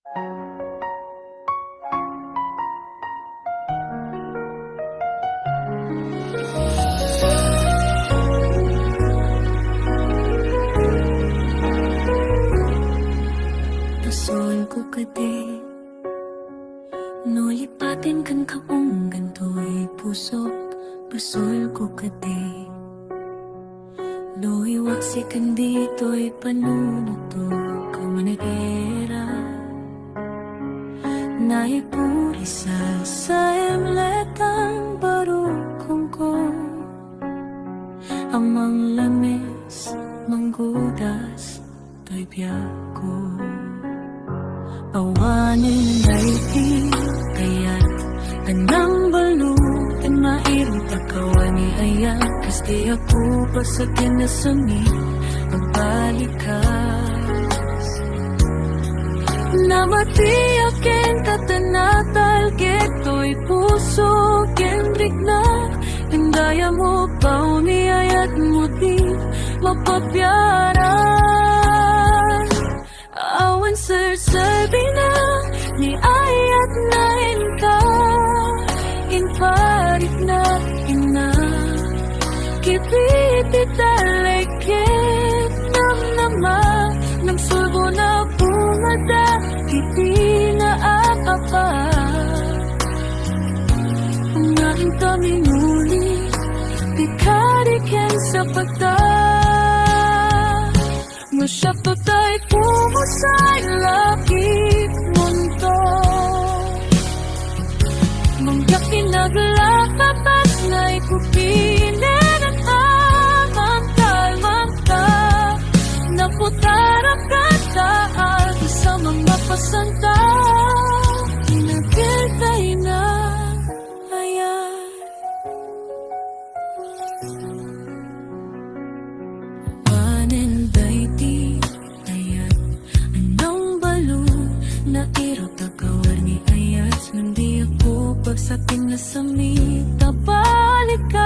Pasol ko kadi no lipatin kan kaong gantoy pusok. Pasol ko kadi no iwaksi kan dito'y panunuto ka managera. Naipurisa sa emletang barukong ko amang lamis manggudas to'y biyako. Awanin ay di kaya't anang balutin mairong takawani ayan kas di ako pasakin na sami magbalikas. Namatiyakin tatanatal geto'y puso kendrik na indaya mo pauni ayat mo di mapapyaran. Awan serserbi na ni ayat na inka inparit na ina kipiti talekit nam nama nam sulbo na bumada kiti na apa ngayon kami muli pikarikin sa pagta. Masyado tayo pumusay lakit mundo mangyak kinaglapapas na ikupinin at amantal-manta naputarap kataan sa mga pasanta inagiltay na ayan. Panenday di ayat anong balo na iro tagawar ni ayat hindi ako pagsatin na samita balikas.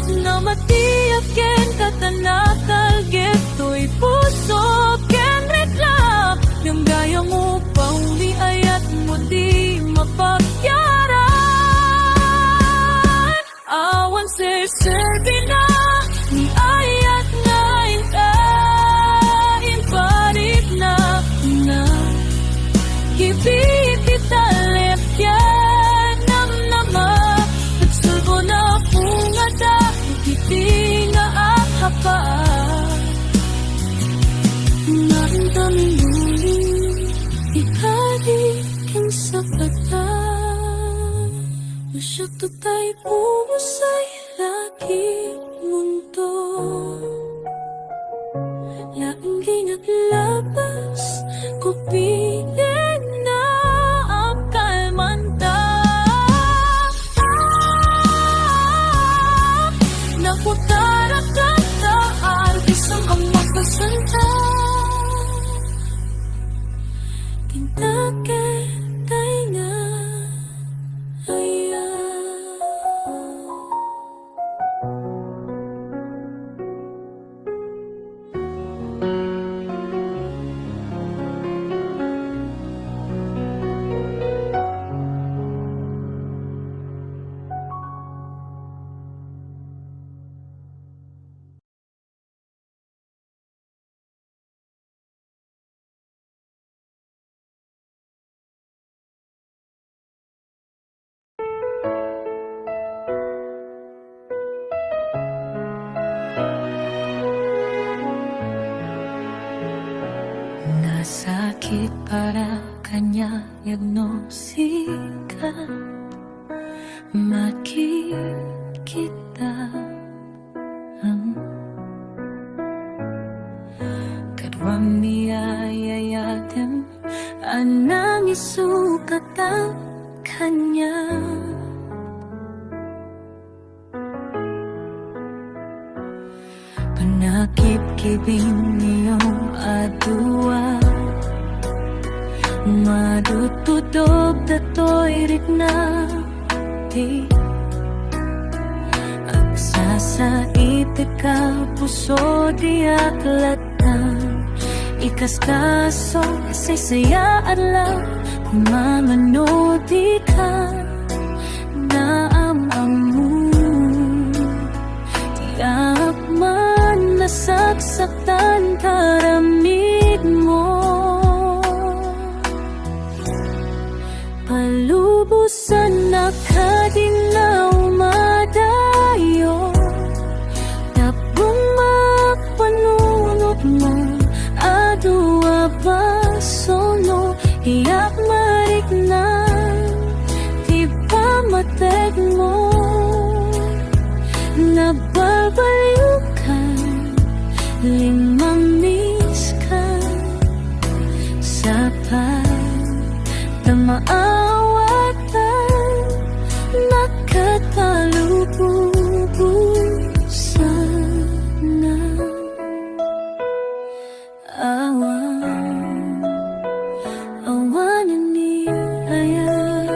Namatiyakin katanatal geto'y puso ken reklap yung gaya mo pauli ayat mo di mapagyaran. Awan serserbi na ni ayat na inparit na kipiti talepyan nam nama at sulbo na pungada kiti nga ahapaan. Naramdamin muli ikalikin sa pata masyado tayo pumusay lakit mundo laking ginaglabas ko piling na ang kalmanta nakutara kataan isang ang magkasanta tintakit tayo nga ayan. Nasakit para kanya diagnosika makikita kadwang niyayayatin anang isukat ang kanya. Panakip-kibing niyong adua madutudog dato'y rikna di agsasait ka puso di aklatan Ikastaso, saya adlaw kung mamano di ka naamamu. Tiyak man nasaksaktan karamid mo, palubusan na kadinaw madayo. Tapong magpanunot mo, adua basono, iyak marik na, di ba matek mo? Nababaliw ka, limamiss ka, sa pagdamaawatan, nakatalubusan na. Awanan ni ayat,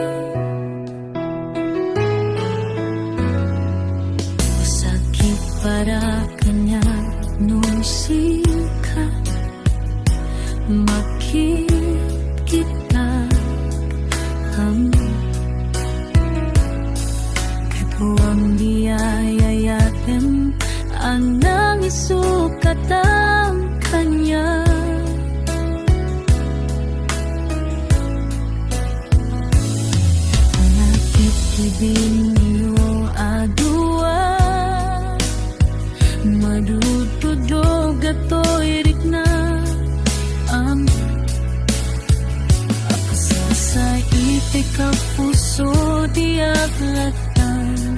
masakit para kanya nung sikat, makikita katuang diyayayatin ang nangisukat ang kanya. Ibig niyo adua, madududog ato'y rikna. Sa itik ang puso di aglatan,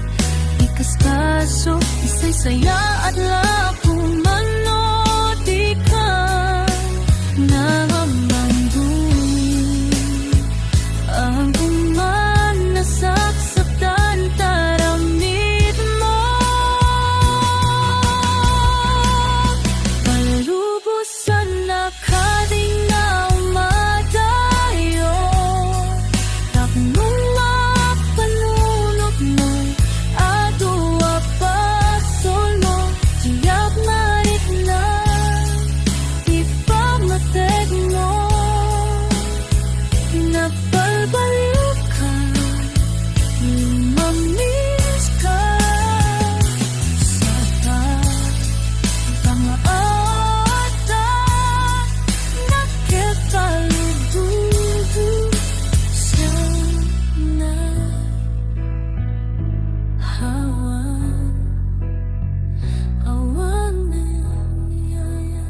ikastaso, isa'y saya at lakong manod di ka namamandumi. Ang kuman nasaksaktan taramid mo, palubusan na kadinaw madayo. Taknong mapanunok mo, adua pasono, tiyak marit na, di pa matek mo. Napalbaliw ka, mamiss ka, sa pagdamaawatan, nakitalubusan na. Awanan yaya.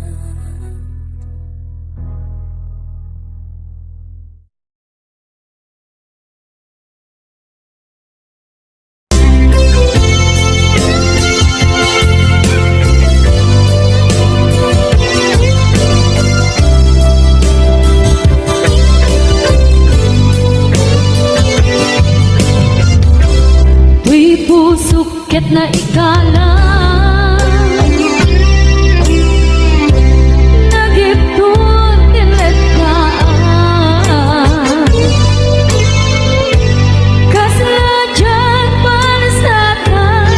Uy pusukit na ikalang nagipon tinlekaan, kasadyan panasakan,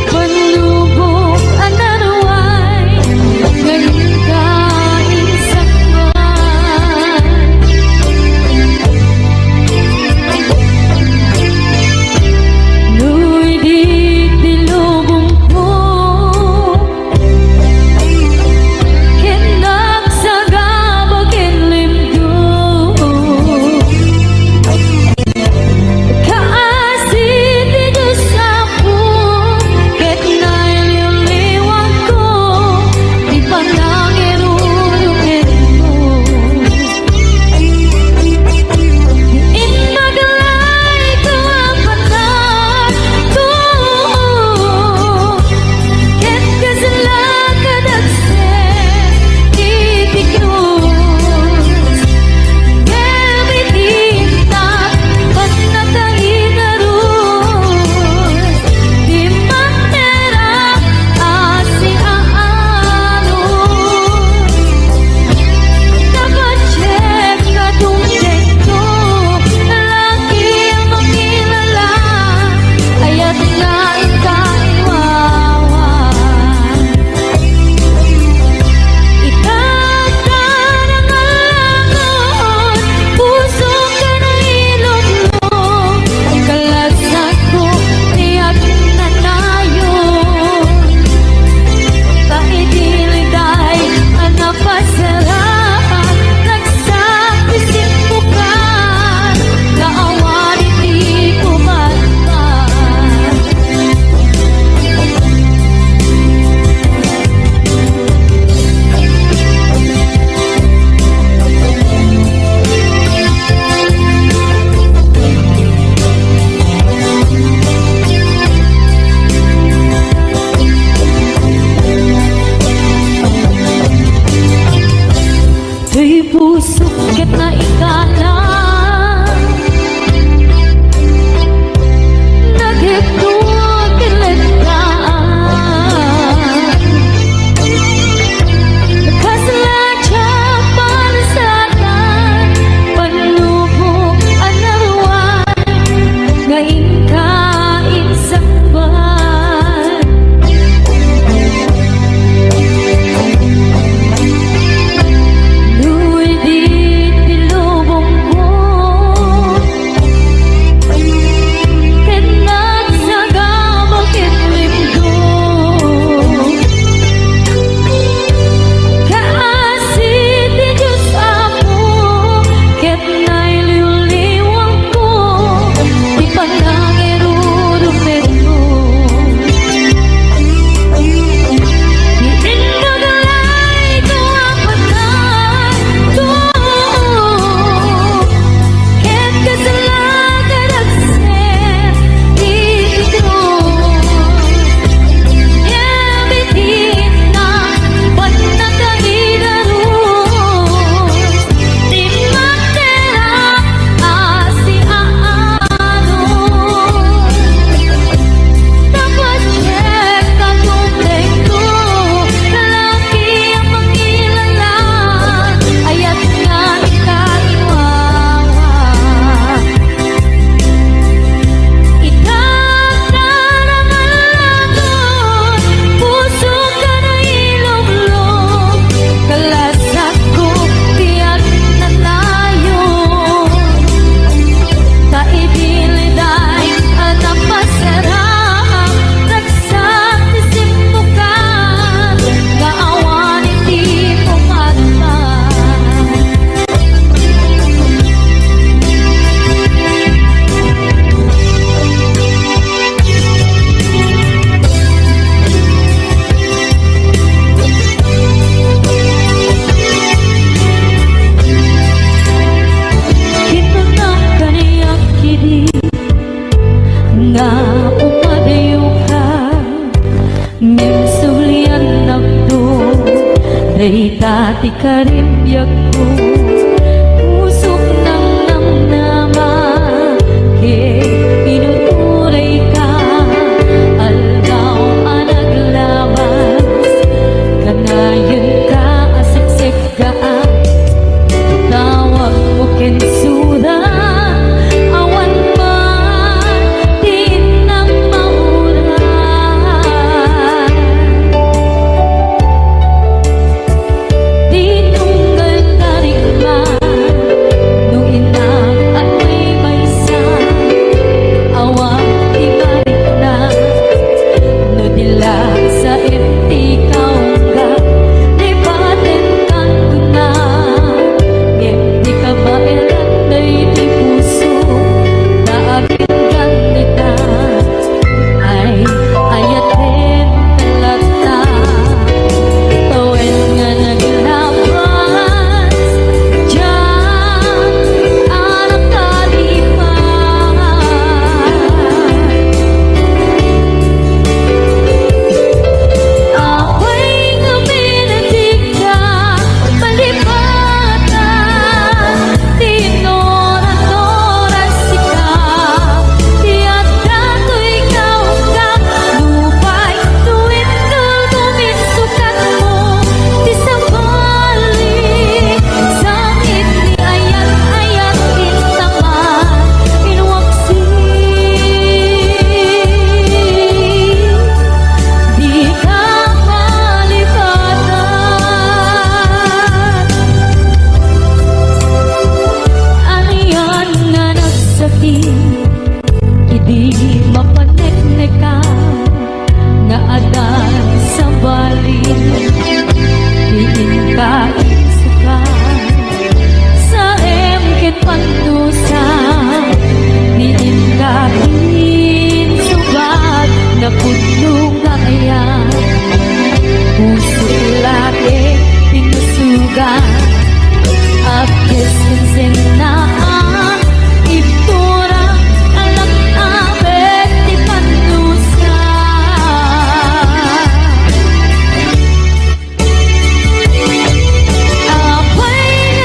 panlubog anarway, ngayon kain sakman. Nu'y di tilubong Di puso ket na ikala nagigduwa kilataan Kasladya para sa akin panlubog ang naruan ngayon kain sa ban Luwi di pilubong ko ket nagsagabang kitlim ko Kaasit di Diyos ako ket nailiwliwang ko di panangirurumit mo Itindagalay ko ang pagkat ko ket kasalanan at sen ito Yabitin na panagkahilarus di matera asi aano Dapat check ka tunay ko lalaki ang pangilala ayat nga ikaiwawa Itatarangan lagon puso ka na ilublog kalasat ko tiyak na tayo Kaidiliday ang napasarap Nagsak isip mo ka Kaawan hindi mo mata Kinunang kaniyak kini nga upadayo ka Ngimsulian nagdo Day dati ka rin biyak ko Pusok ng namnama Pinuturay ka Algaw ang naglabas Kanayon ka asiksik ka Tawag mo kensura Awan man di na maura Di tunggal karikman Nung inang at may baysan Awang di balik na No dila sa empty kaungga Di batin kan na Di ka ba ilanday di puso Naagin ganita Ay ayatin kalata Tawen nga naglabas Diyan anak kalipan Ako'y nguminitig ka palipatan Tinora-tora sikap Tiyak dato'y kaungkap Lupay tuwid-tul kumisukat mo Di sa balik Sakit ni ayat-ayat intaman Inuwaksi Di ka malipatan Aniyan nga nagsakit Idi mapanek-nek ka Nga adan sa balik Diin ka isukan Sa emket pandusa Diin ka insubat Na puno nga kaya Puso lagi pinusugan Akis kinsinaan Itura anak abet di pandusa Ako'y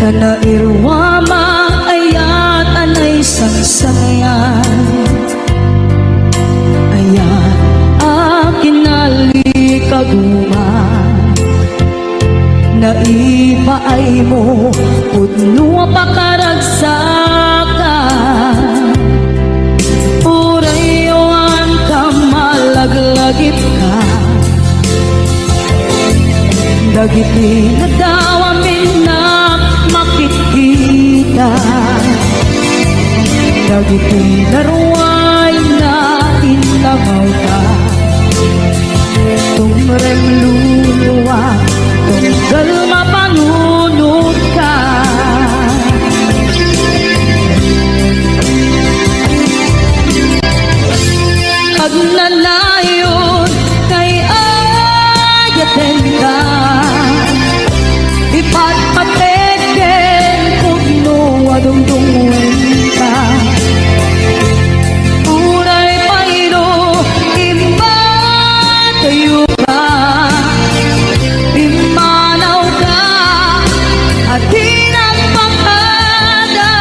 na nairwama ayat anay sangsayan. Ayat akin nalikaguman, naipaay mo pudno pakaragsakan. Urayon ka malaglagip ka, dagiti nadawamin na makikita, dagiti naruay na inlamaw ka. Tumrem luluwa, tunggal mapanunod ka. Pagnanayon kay ayaten ka, ipatpateken pugno adungdungwen ka. Uray payro imba tayo ka, imanaw ka at tinagpakada.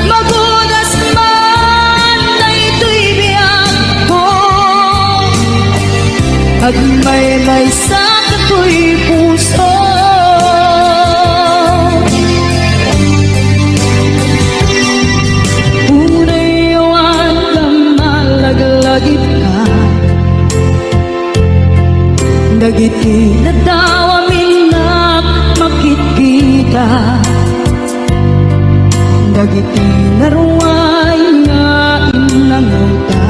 Magudas man na ito'y biyag ko, at may sa kato'y puso. Unayawan ka malaglagip ka, dagiti nadawamin na makikita, dagiti naruay nga inanguta.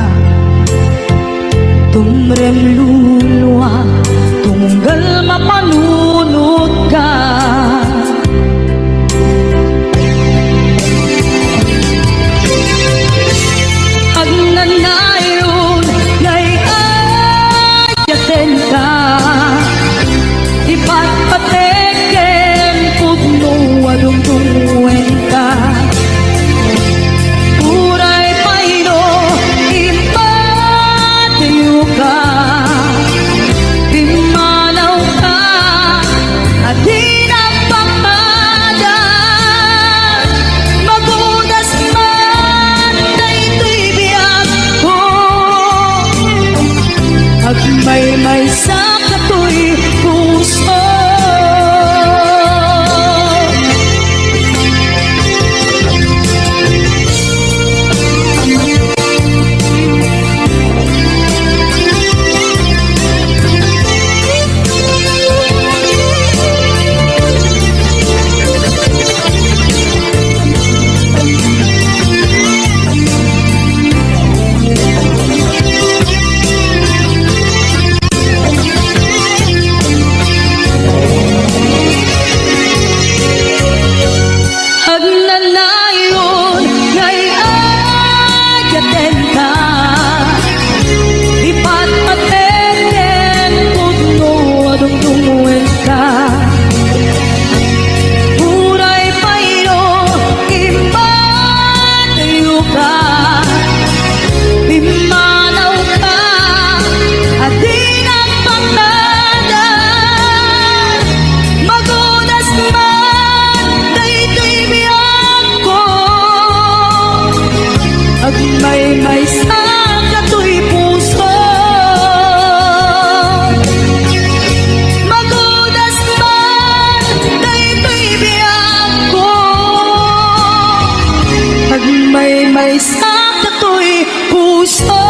Tumrem luluwa, tunggal mapanunod ka. Pagnanayon nga'y ayaten ka, ipatpateken pugno adungdungwen ka. Uray payro impatiyo ka, imanaw ka at tinagpakada. Magudas man na ito'y biyag ko, at may sa kato'y puso. Pagnanayon nga'y ayaten ka, ipatpateken pugno adungdungwen ka. Uray payro impatiyo ka, imanaw ka at tinagpakada. Magudas man na ito'y biyag ko, at may sa kato'y puso. Magudas man na ito'y biyag ko, at may sa kato'y puso.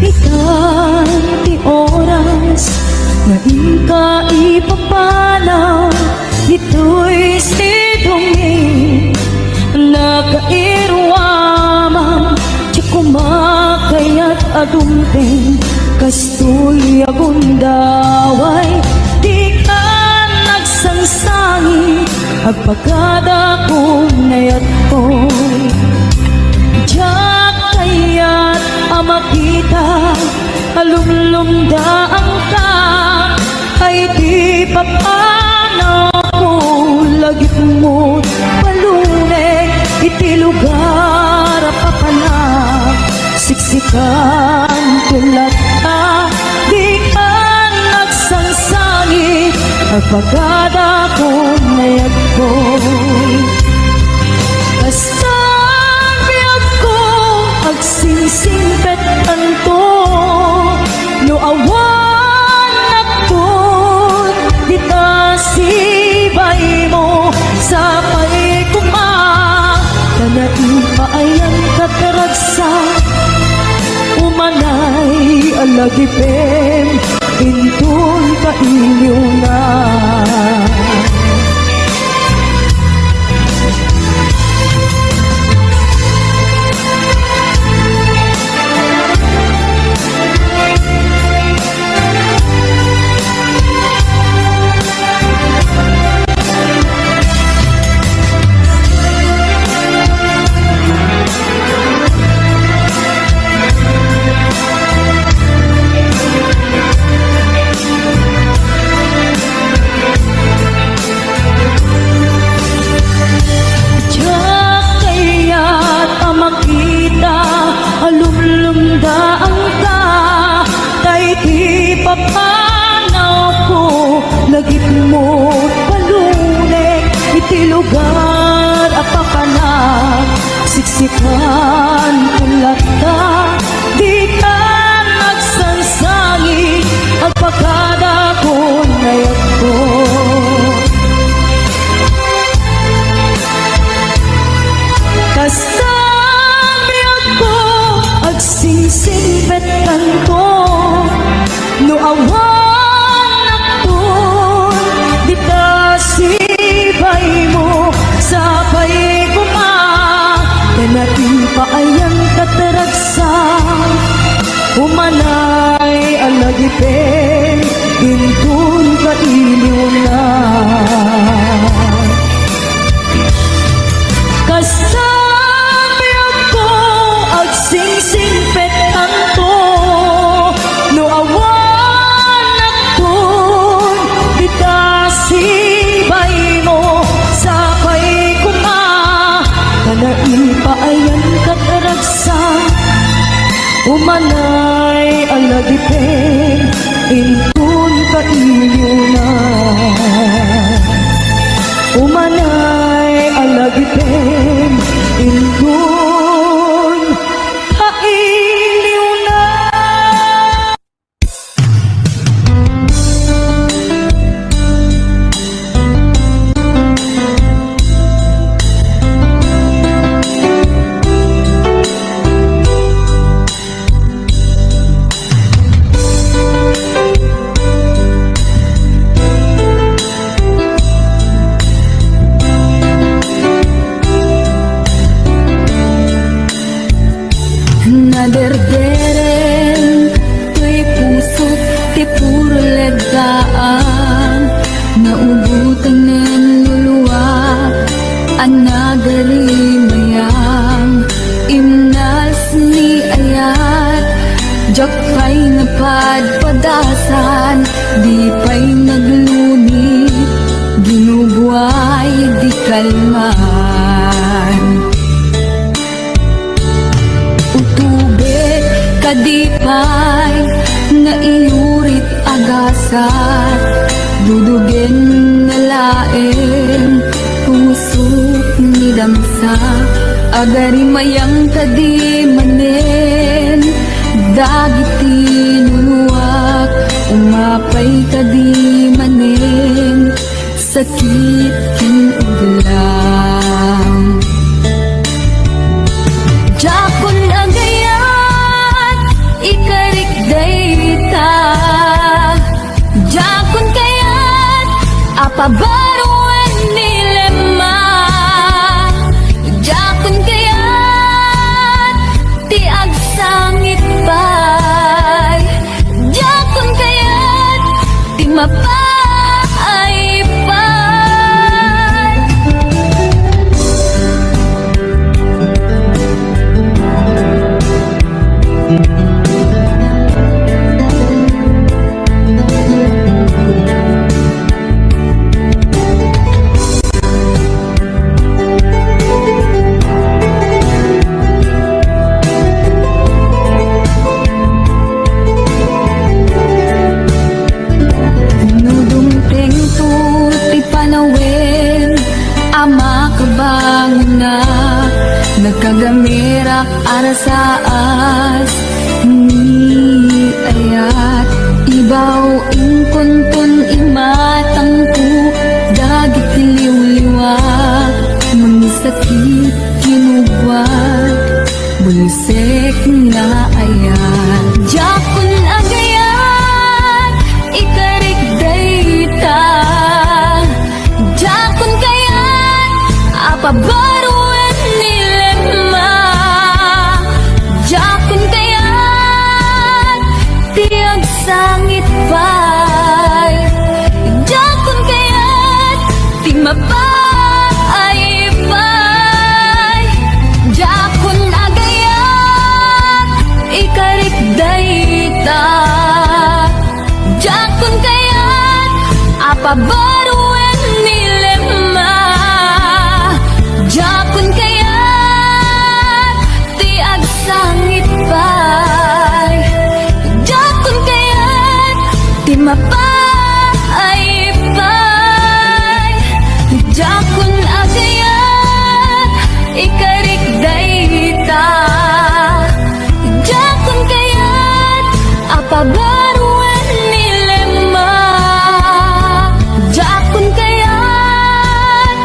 Ika'y oras na ika ipapanaw, ito'y sidongin na kairwamang tiyak kumakayat adumping kastoy agundaway. Di ka nagsangsangi agpagkada kong nayat ko, Diyak kaya't makita alumlumda ang ka ay di pa paano ko lagit mo paluneg iti lugar pa na siksikan tulad ka di ka nagsansangit pagpagada ko nayag ko'y basta biyag ko agsingsingpet anto no awan nakot dita sibay mo sa paikuma kanai paayan kataragsa umanay alagipem intun kainyo na papanaw ko lagit mo paluneg iti lugar apapanag siksikan ulat ka di ka nagsansangit ang pagkada ko nayag ko kasabi ako agsingsingbetan ko no awan akton dita sibay mo sa paiguma kanating paayang kataragsa umanay alagipin intun kailiw na kasabi ako agsingsingpet anto no awan sibay mo sa paikuma kanaipayan kataragsa umanay alagipin intun kainyo na umanay alagipin intun kainyo na. Naderderen to'y puso't ti puro legaan naubutan ng luluwa ang nagalimayang imnas ni ayat jak pa'y napadpadasan di pa'y nagluni ginubuhay di kalman kadipay na iurit agasat dudugen na laeng pusok ni damsa agarimayang kadimanen dagiti nunuak umapay kadimanen sakit kinuglang jakon agayat ikarik dayta jakon kayat apabaruan nilema jakon kayat ti agsangit pay jakon kayat ti mapay pay para sa as ni ayat ibaw ingkonton imatangku dagit liw-liwa mangisakit kinugwat bulisek nga ayat jakon agayat ikarik dayta jakon kayat apabaruan nilema jakon kayat tiag sangit pay jakon kayat ti mapay pay jakon agayat ikarik dayta jakon kayat apabaruan nilema jakon kayat ti agsangit pay jakon kayat ti mapay pay jakon agayat ikarik dayta jakon kayat apabaruan nilema jakon kayat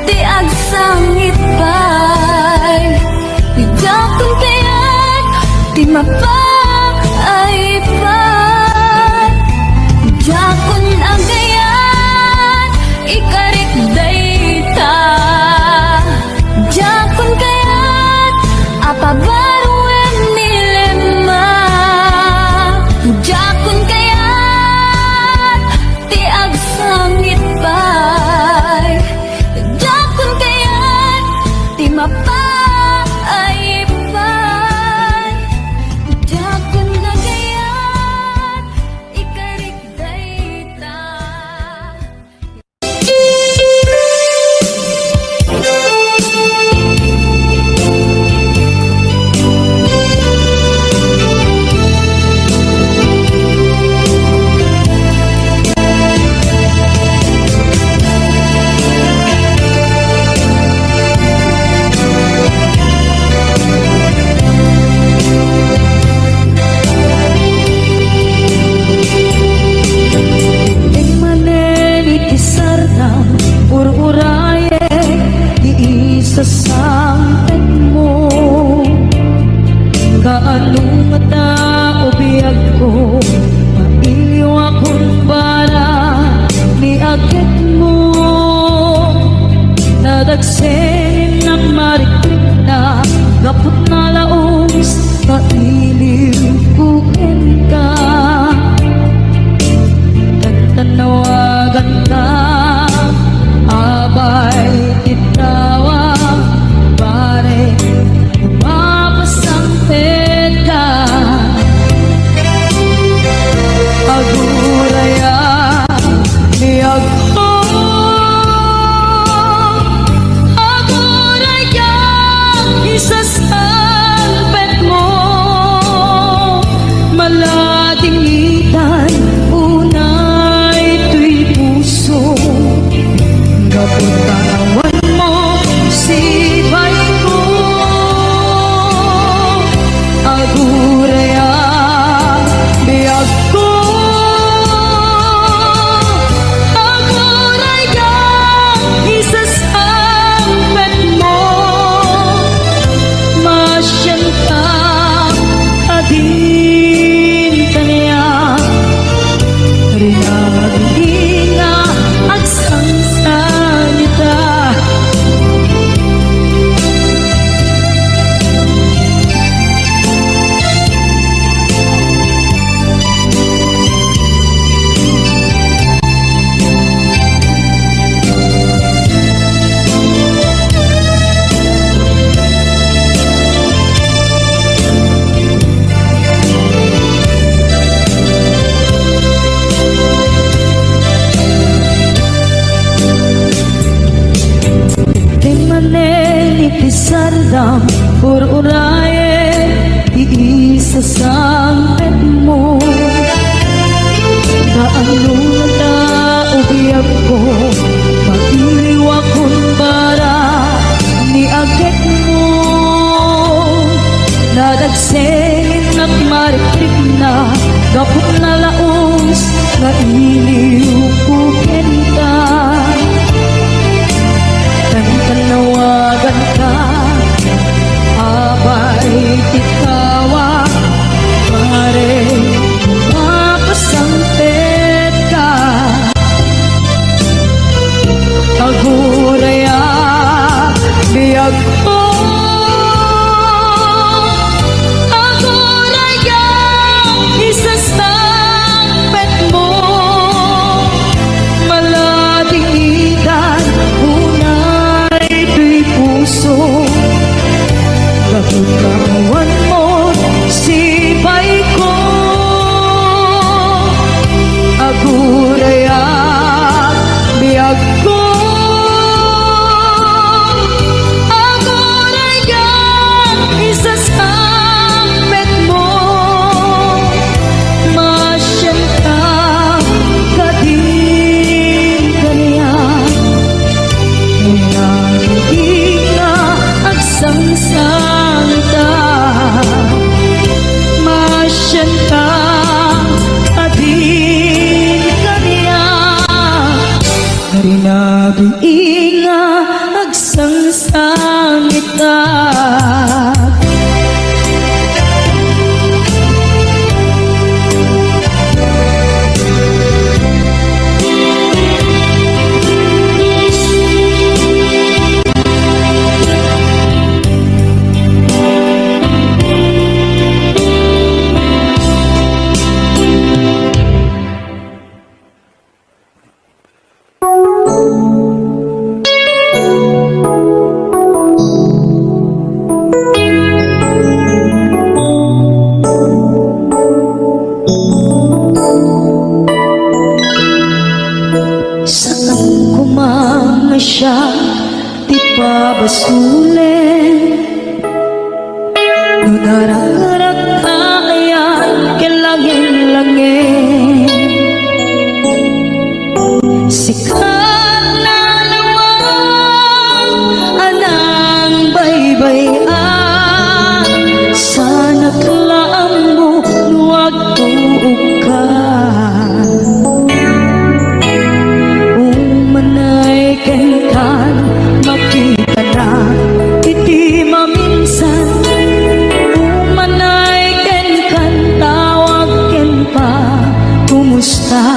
ti agsangit pay jakon kayat ti mapay pay jakon agayat ikarik dayta jakon kayat apabaruan nilema jakon kayat ti agsangit pay jakon kayat ti mapay pay jakon agayat ikarik dayta. Sasampen mo kaanong mata o biyag ko mailiw akong para ni agit mo nadagsenin ng mariklik na gapot na laos mailiw kukin ka nagtanawagan ka abay titawa pare umapasang peta aguraya niyag ko aguraya isasalpet mo maladingitan unay tuy puso kaputanawan mo sibay ko aguraya biyag ko aguraya isasampet mo masyan ka adin kanya rinagina at sansanita sardam ur-uraye iisasampen mo kaano na ubiyag ko mag-iliw akong bara ni agit mo Pag-iinga agsangsangit ka. Saan kumama siya, di pa basulin. Nudarak-darak ayan, kilangin-langin. Sikat na naman, anang baybayan. Sana't laang mo, huwag tuog ka. Umanay kenkan, makita na iti maminsan. Umanay kenkan, tawag ken pa, kumusta?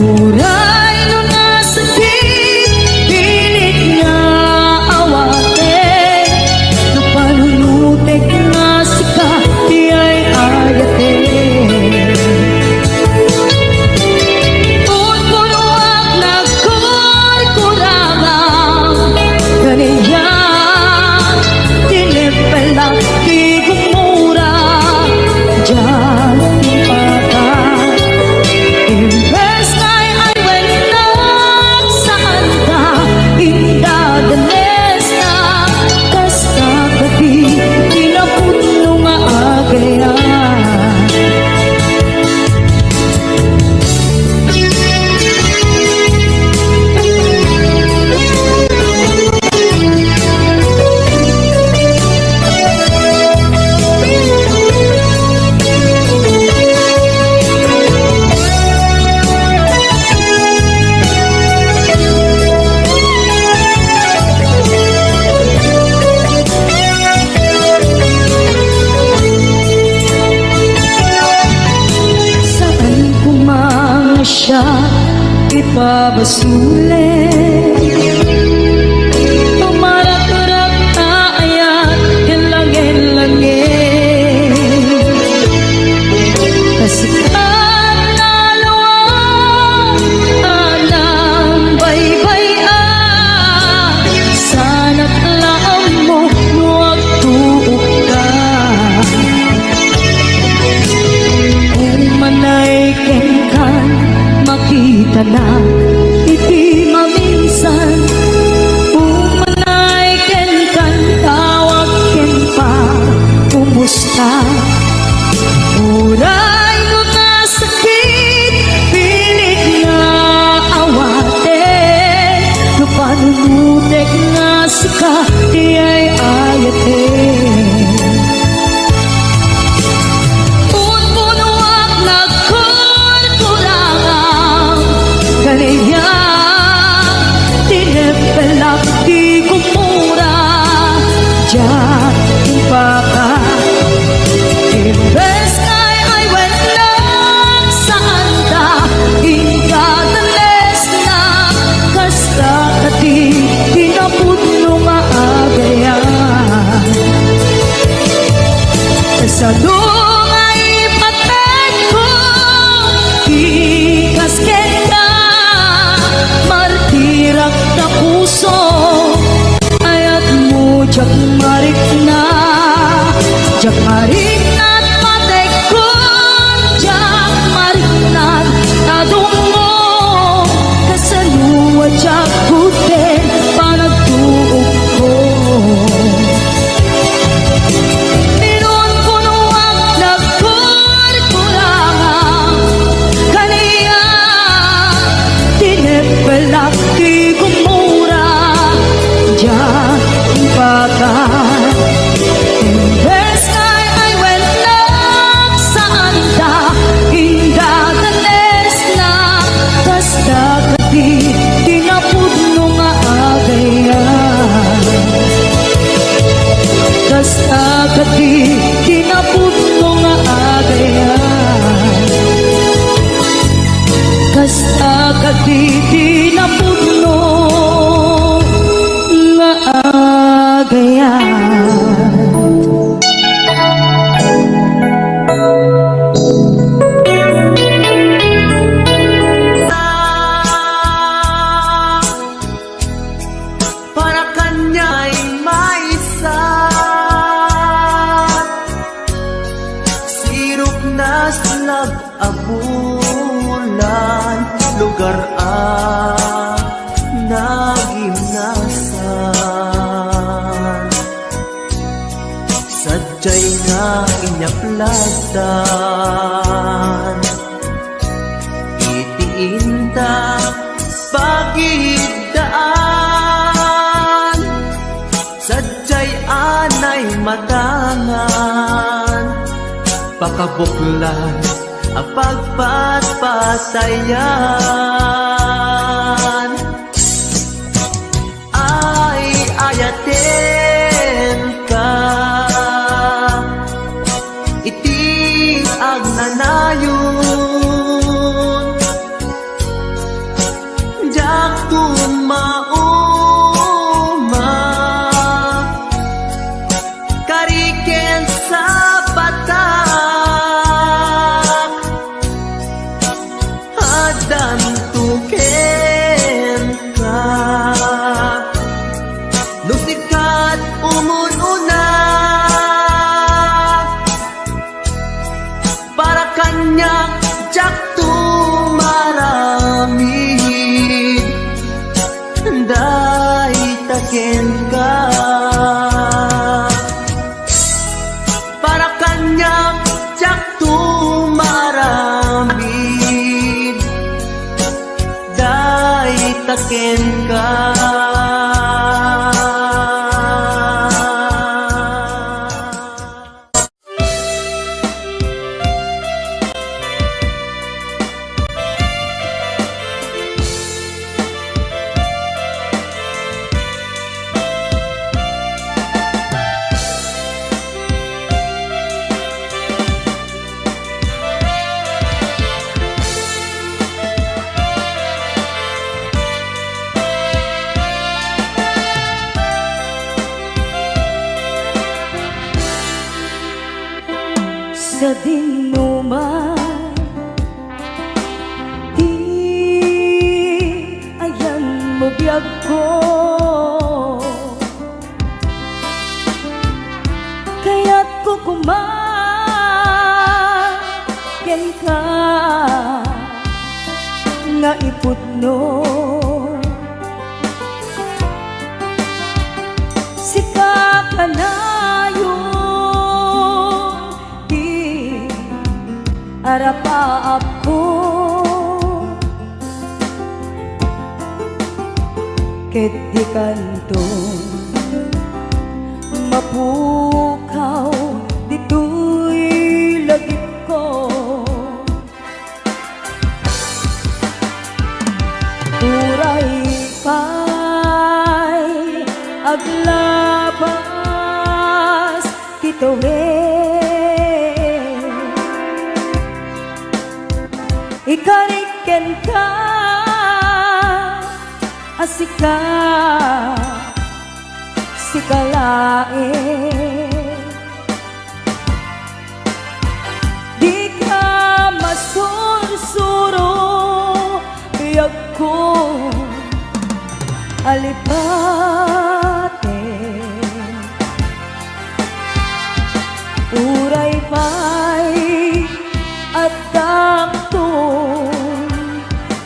Uray no nasakit, pilit nga awate. No panunutek nga sika, di ay ayate. Unpunuak na kurkurangang kaniyan, tinipelang di gumura, diyan pata. Imbes nga'y ay walang saan ka, indadanes na. Kas kagabi, pinapuno nga agayan. Saan kumanga siya, ipabasulit. Tumarak-tarak na ayan, kilangin-langin. Kasikat na luwang, anang baybayan. Sana't laang mo, huwag tuog ka. Umanay kenkan, makita na iti maminsan. Umanay kenkan, tawag ken pa, kumusta? Uray mo nasakit, pilit nga awate. No panunutek nga sika, di ay ayate. Unpunuak na kurkurangang kaniyan. nas nag-abulan, lugar nagimnasan. Sadyay nga inyaplatan, itiinta pagidaan. Sadyay anay matangan, pakabuklan ang pagpatpatayan. Ay ayaten ka, iti agnanayon, jak tumauma, kariken sa batak, adan tuken ka, lusikat umununa, para kanya jak tumaramid, day taken ka. Para kanya jak tumaramid, day taken ka. Sa dinuman, di ayan mo biyag ko, kaya't kukumagen ka nga iputno. Sika ka na arapaap ko, ket di kanto mapukaw dito'y lagip ko. Turay pa'y aglabas kitawen, ikariken ka asika sikalae, di ka masursuro biyag ko alipate. Uray pa'y at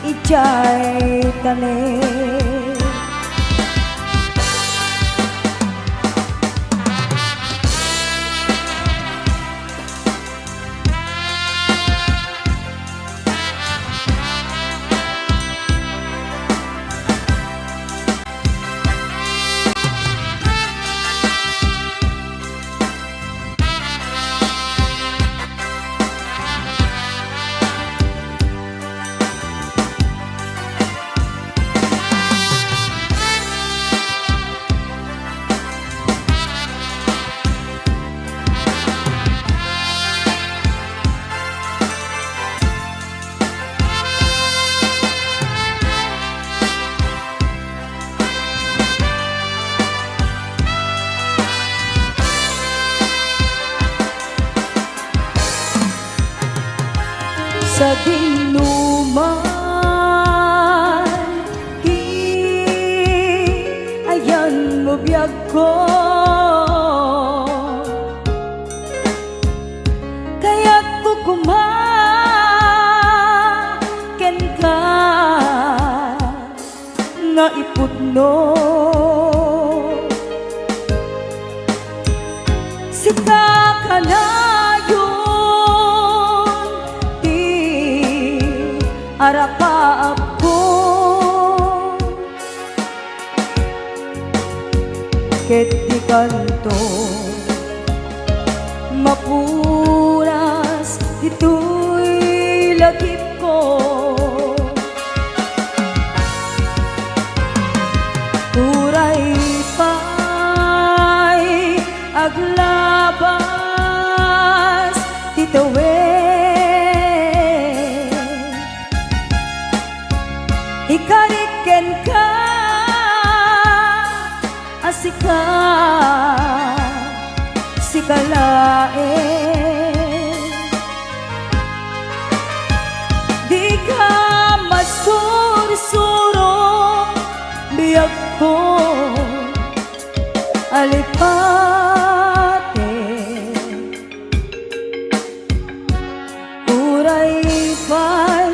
ijay tane. Sa dinuman, ayan mo biyag ko, kaya't kukumagen puno. Sika ka na yun, di arapa ako. Ket di kanto mapuras ito'y lagip ko. Uray pa'y aglabas titawin, ikariken ka asika sikalain. Di ka masursuro biyag ko alipate. Uray pa'y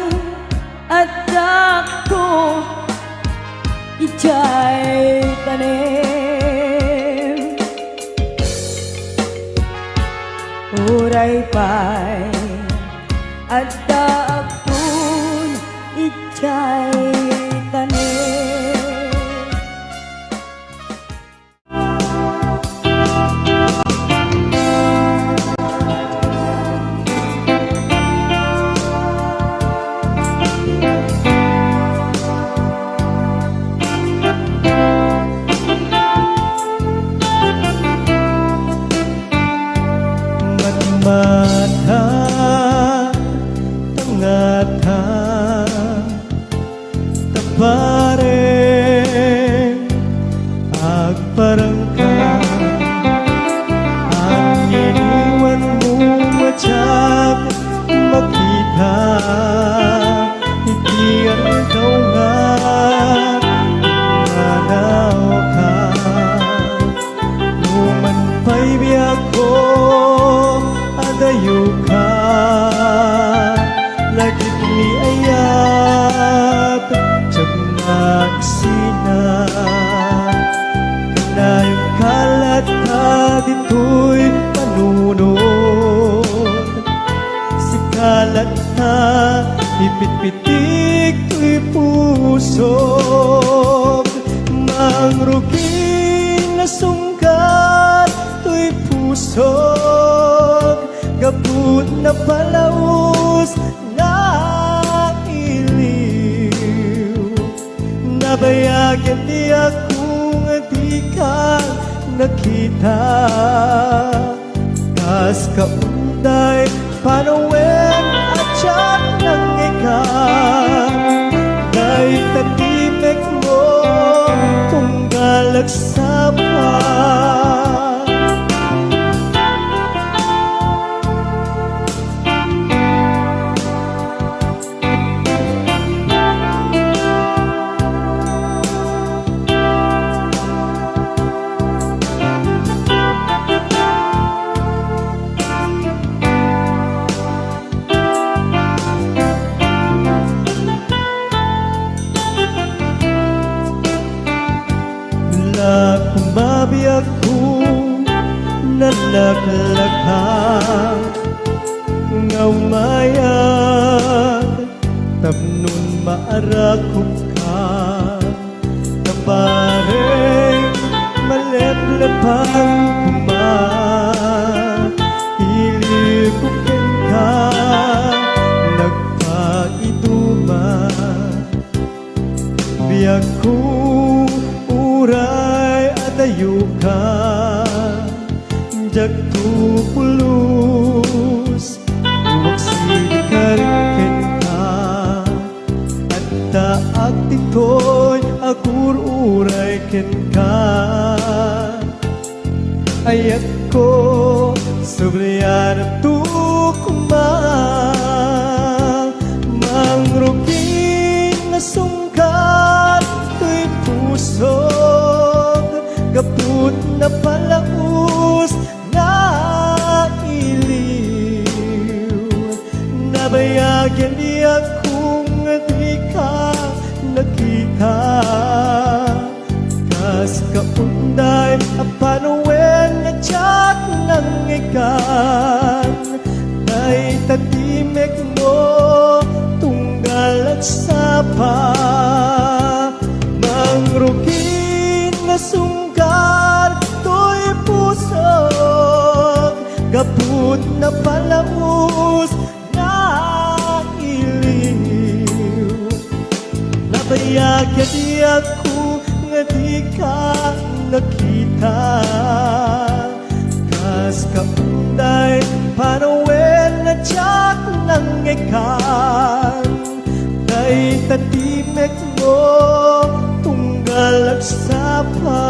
adak ko ijay tanim. Uray pa'y adak ko ijay tanim. Mata tangata tapare agparangka ang iniwan mo matyak makita hindi ang ikaw nga manaw ka numan pa'y biyak ko adayo ka lagit ni ayat tiyag magsina kanayong kalat ka dito'y panunod si kalat na ipitpitik to'y puso mangruging na sungkat to'y puso gabut na palaus na iliw nabayagan di akong di ka nakita kas kaunday panawen at siya ng ikaw dahil tatimek mo kung galagsapa. Kumabiyag ko nalaklaka nga umayag tapnon maarakop ka kapareng maleplepang ilikupin ka nagpaituma biyag ko uray adayo ka jag tupulus huwag sikarken ka at taag tito'y agur uray ken ka ayat ko sobriyan at tukuma mangruging na sungkat to'y puso gaput na palaus na iliw nabayagyan di akong di ka nakita Panuwen nga tiyak ng ikan Ay tatimek mo tunggal at sapa Mangrugin na sungkar to'y pusok Gaput na palamus na iliw Nabayagya di ako nga di ka nakita Kas kaunday panuwen na tiyak ng ikan Kay tatimek mo tunggal at sapa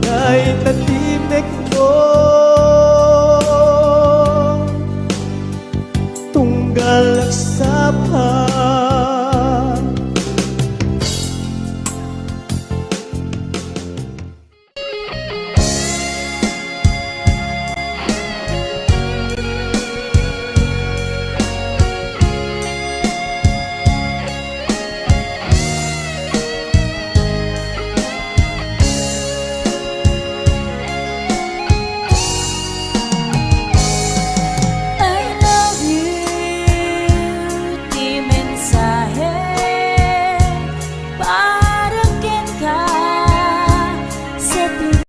Kay tatimek mo tunggal at sapa